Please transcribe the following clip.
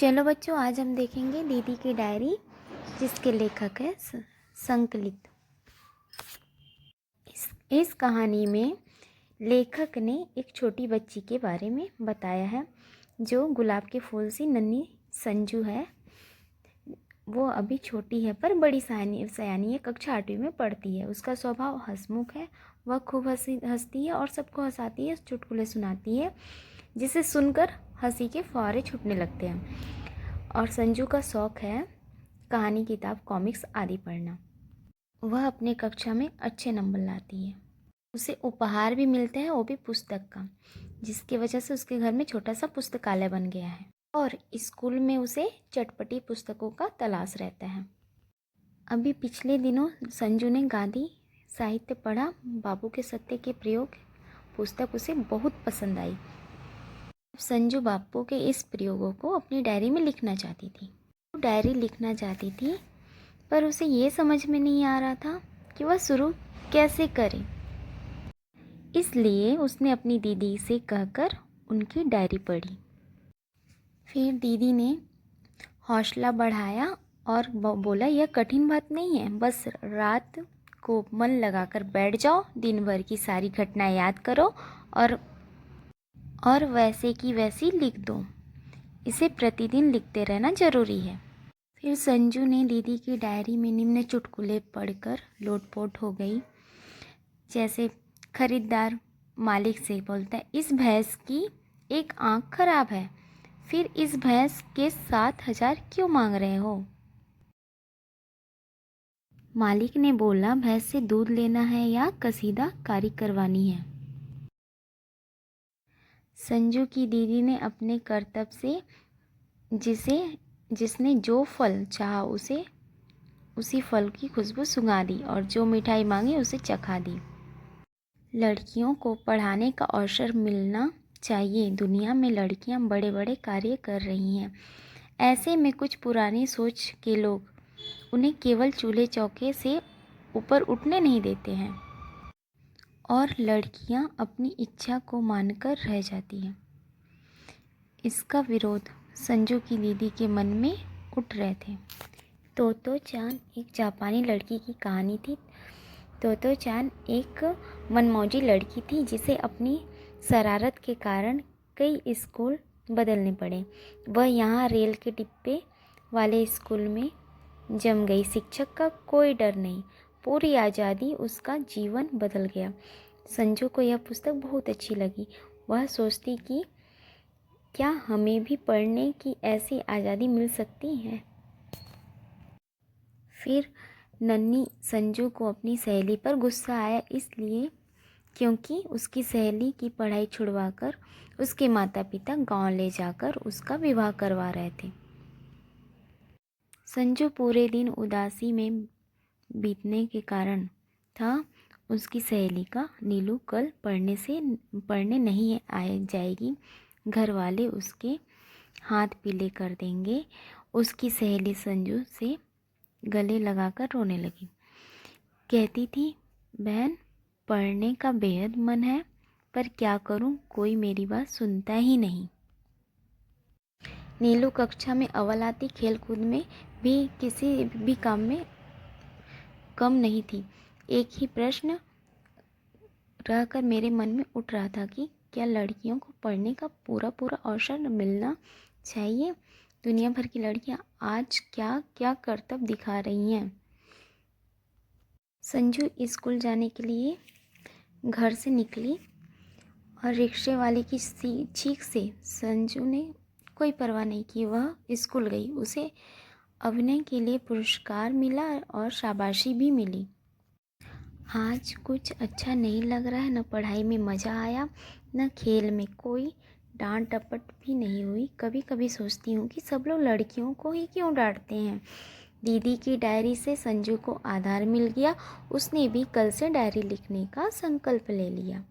चलो बच्चों, आज हम देखेंगे दीदी की डायरी, जिसके लेखक है संकलित। इस कहानी में लेखक ने एक छोटी बच्ची के बारे में बताया है जो गुलाब के फूल सी नन्ही संजू है। वो अभी छोटी है पर बड़ी सयानी है, कक्षा 8वीं में पढ़ती है। उसका स्वभाव हंसमुख है। वह खूब हंसती है और सबको हंसाती है, चुटकुले सुनाती है जिसे सुनकर हंसी के फुहारे छूटने लगते हैं। और संजू का शौक है कहानी, किताब, कॉमिक्स आदि पढ़ना। वह अपने कक्षा में अच्छे नंबर लाती है। उसे उपहार भी मिलते हैं, वो भी पुस्तक का, जिसकी वजह से उसके घर में छोटा सा पुस्तकालय बन गया है और स्कूल में उसे चटपटी पुस्तकों का तलाश रहता है। अभी पिछले दिनों संजू ने गांधी साहित्य पढ़ा। बाबू के सत्य के प्रयोग पुस्तक उसे बहुत पसंद आई। संजू बापू के इस प्रयोगों को अपनी डायरी में लिखना चाहती थी। वो डायरी लिखना चाहती थी पर उसे ये समझ में नहीं आ रहा था कि वह शुरू कैसे करे। इसलिए उसने अपनी दीदी से कहकर उनकी डायरी पढ़ी। फिर दीदी ने हौसला बढ़ाया और बोला, यह कठिन बात नहीं है, बस रात को मन लगाकर बैठ जाओ, दिन भर की सारी घटनाएं याद करो और वैसे की वैसी लिख दो। इसे प्रतिदिन लिखते रहना जरूरी है। फिर संजू ने दीदी की डायरी में निम्न चुटकुले पढ़कर लोटपोट हो गई। जैसे खरीदार मालिक से बोलता है, इस भैंस की एक आंख खराब है, फिर इस भैंस के 7,000 क्यों मांग रहे हो? मालिक ने बोला, भैंस से दूध लेना है या कसीदा कारी करवानी है? संजू की दीदी ने अपने करतब से जिसने जो फल चाहा उसे उसी फल की खुशबू सूंघा दी और जो मिठाई मांगी उसे चखा दी। लड़कियों को पढ़ाने का अवसर मिलना चाहिए। दुनिया में लड़कियां बड़े बड़े कार्य कर रही हैं। ऐसे में कुछ पुरानी सोच के लोग उन्हें केवल चूल्हे चौके से ऊपर उठने नहीं देते हैं और लड़कियां अपनी इच्छा को मानकर रह जाती हैं। इसका विरोध संजू की दीदी के मन में उठ रहे थे। तोतो चान एक जापानी लड़की की कहानी थी। तोतो चान एक मनमौजी लड़की थी जिसे अपनी शरारत के कारण कई स्कूल बदलने पड़े। वह यहाँ रेल के डिब्बे वाले स्कूल में जम गई। शिक्षक का कोई डर नहीं, पूरी आज़ादी, उसका जीवन बदल गया। संजू को यह पुस्तक बहुत अच्छी लगी। वह सोचती कि क्या हमें भी पढ़ने की ऐसी आज़ादी मिल सकती है। फिर नन्ही संजू को अपनी सहेली पर गुस्सा आया, इसलिए क्योंकि उसकी सहेली की पढ़ाई छुड़वाकर उसके माता पिता गांव ले जाकर उसका विवाह करवा रहे थे। संजू पूरे दिन उदासी में बीतने के कारण था। उसकी सहेली का नीलू कल पढ़ने नहीं जाएगी, घर वाले उसके हाथ पीले कर देंगे। उसकी सहेली संजू से गले लगाकर रोने लगी। कहती थी, बहन, पढ़ने का बेहद मन है पर क्या करूं, कोई मेरी बात सुनता ही नहीं। नीलू कक्षा में अव्वल आती, खेल कूद में भी किसी भी काम में कम नहीं थी। एक ही प्रश्न रहकर मेरे मन में उठ रहा था कि क्या लड़कियों को पढ़ने का पूरा अवसर मिलना चाहिए? दुनिया भर की लड़कियां आज क्या क्या करतब दिखा रही हैं। संजू स्कूल जाने के लिए घर से निकली और रिक्शे वाले की चीख से संजू ने कोई परवाह नहीं की। वह स्कूल गई। उसे अभिनय के लिए पुरस्कार मिला और शाबाशी भी मिली। आज कुछ अच्छा नहीं लग रहा है, न पढ़ाई में मज़ा आया न खेल में। कोई डांट डपट भी नहीं हुई। कभी कभी सोचती हूँ कि सब लोग लड़कियों को ही क्यों डांटते हैं। दीदी की डायरी से संजू को आधार मिल गया। उसने भी कल से डायरी लिखने का संकल्प ले लिया।